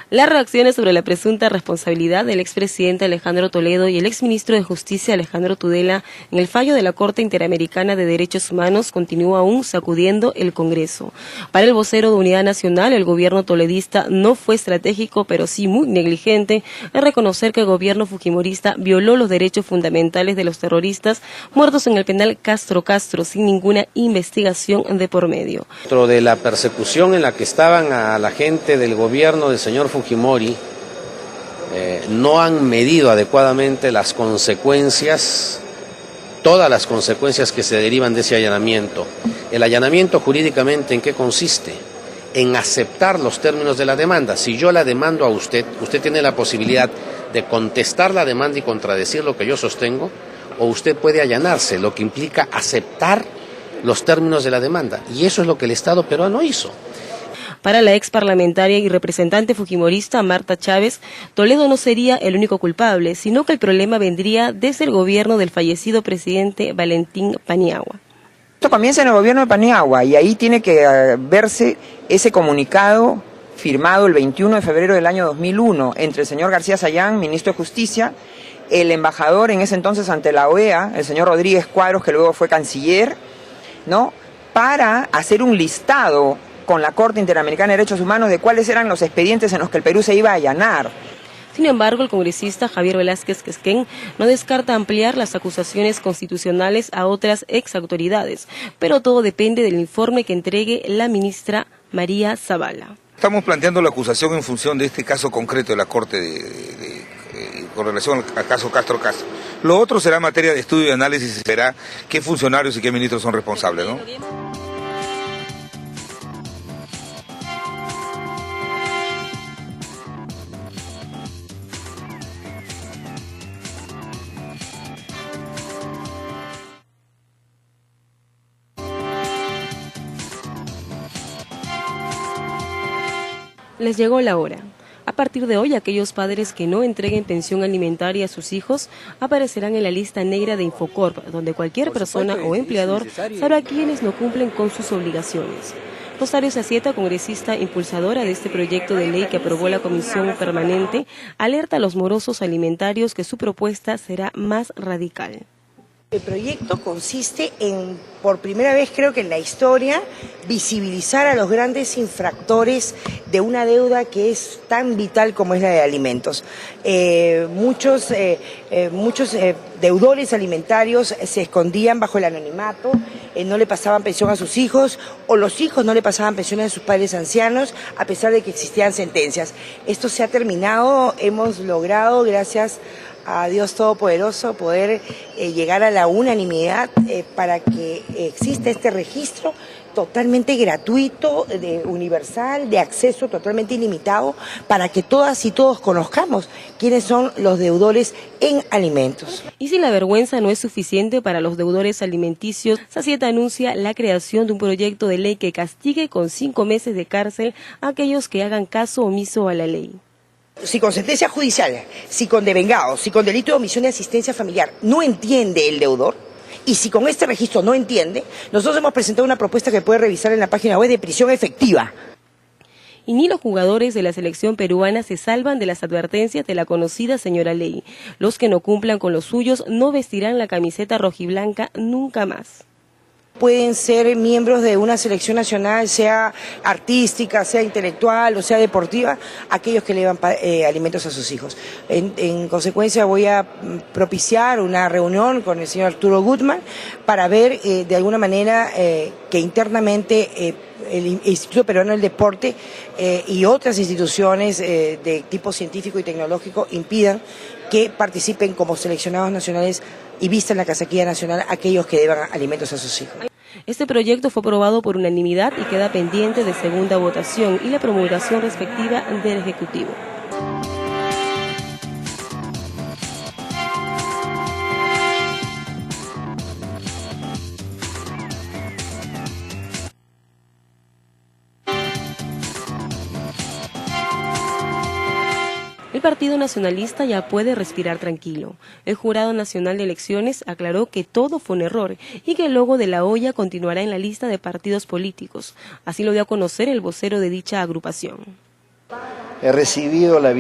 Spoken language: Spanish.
Las reacciones sobre la presunta responsabilidad del expresidente Alejandro Toledo y el exministro de Justicia Alejandro Tudela en el fallo de la Corte Interamericana de Derechos Humanos continúa aún sacudiendo el Congreso. Para el vocero de Unidad Nacional, el gobierno toledista no fue estratégico, pero sí muy negligente en reconocer que el gobierno fujimorista violó los derechos fundamentales de los terroristas muertos en el penal Castro sin ninguna investigación de por medio. Dentro de la persecución en la que estaban a la gente del gobierno del señor Fujimori, no han medido adecuadamente las consecuencias, todas las consecuencias que se derivan de ese allanamiento. El allanamiento jurídicamente, ¿en qué consiste? En aceptar los términos de la demanda. Si yo la demando a usted, usted tiene la posibilidad de contestar la demanda y contradecir lo que yo sostengo, o usted puede allanarse, lo que implica aceptar los términos de la demanda. Y eso es lo que el Estado peruano hizo. Para la ex parlamentaria y representante fujimorista Marta Chávez, Toledo no sería el único culpable, sino que el problema vendría desde el gobierno del fallecido presidente Valentín Paniagua. Esto comienza en el gobierno de Paniagua y ahí tiene que verse ese comunicado firmado el 21 de febrero del año 2001 entre el señor García Sayán, ministro de Justicia, el embajador en ese entonces ante la OEA, el señor Rodríguez Cuadros, que luego fue canciller, ¿no?, para hacer un listado con la Corte Interamericana de Derechos Humanos de cuáles eran los expedientes en los que el Perú se iba a allanar. Sin embargo, el congresista Javier Velázquez Quesquén no descarta ampliar las acusaciones constitucionales a otras exautoridades, pero todo depende del informe que entregue la ministra María Zavala. Estamos planteando la acusación en función de este caso concreto de la Corte con relación al caso Castro. Lo otro será materia de estudio y análisis y será qué funcionarios y qué ministros son responsables, ¿no? Les llegó la hora. A partir de hoy, aquellos padres que no entreguen pensión alimentaria a sus hijos aparecerán en la lista negra de Infocorp, donde cualquier persona o empleador sabrá quiénes no cumplen con sus obligaciones. Rosario Zacieta, congresista impulsadora de este proyecto de ley que aprobó la Comisión Permanente, alerta a los morosos alimentarios que su propuesta será más radical. El proyecto consiste en, por primera vez creo que en la historia, visibilizar a los grandes infractores de una deuda que es tan vital como es la de alimentos. Muchos deudores alimentarios se escondían bajo el anonimato, no le pasaban pensión a sus hijos o los hijos no le pasaban pensión a sus padres ancianos a pesar de que existían sentencias. Esto se ha terminado, hemos logrado, gracias a Dios Todopoderoso, poder llegar a la unanimidad para que exista este registro totalmente gratuito, universal, de acceso totalmente ilimitado, para que todas y todos conozcamos quiénes son los deudores en alimentos. Y si la vergüenza no es suficiente para los deudores alimenticios, Zacieta anuncia la creación de un proyecto de ley que castigue con 5 meses de cárcel a aquellos que hagan caso omiso a la ley. Si con sentencia judicial, si con devengado, si con delito de omisión de asistencia familiar no entiende el deudor, y si con este registro no entiende, nosotros hemos presentado una propuesta que puede revisar en la página web de prisión efectiva. Y ni los jugadores de la selección peruana se salvan de las advertencias de la conocida señora ley. Los que no cumplan con los suyos no vestirán la camiseta rojiblanca nunca más. Pueden ser miembros de una selección nacional, sea artística, sea intelectual o sea deportiva, aquellos que le llevan alimentos a sus hijos. En consecuencia voy a propiciar una reunión con el señor Arturo Gutman para ver de alguna manera que internamente el Instituto Peruano del Deporte y otras instituciones de tipo científico y tecnológico impidan que participen como seleccionados nacionales y vistan la casaquilla nacional aquellos que deban alimentos a sus hijos. Este proyecto fue aprobado por unanimidad y queda pendiente de segunda votación y la promulgación respectiva del Ejecutivo. El Partido Nacionalista ya puede respirar tranquilo. El Jurado Nacional de Elecciones aclaró que todo fue un error y que el logo de la olla continuará en la lista de partidos políticos. Así lo dio a conocer el vocero de dicha agrupación. he recibido la visita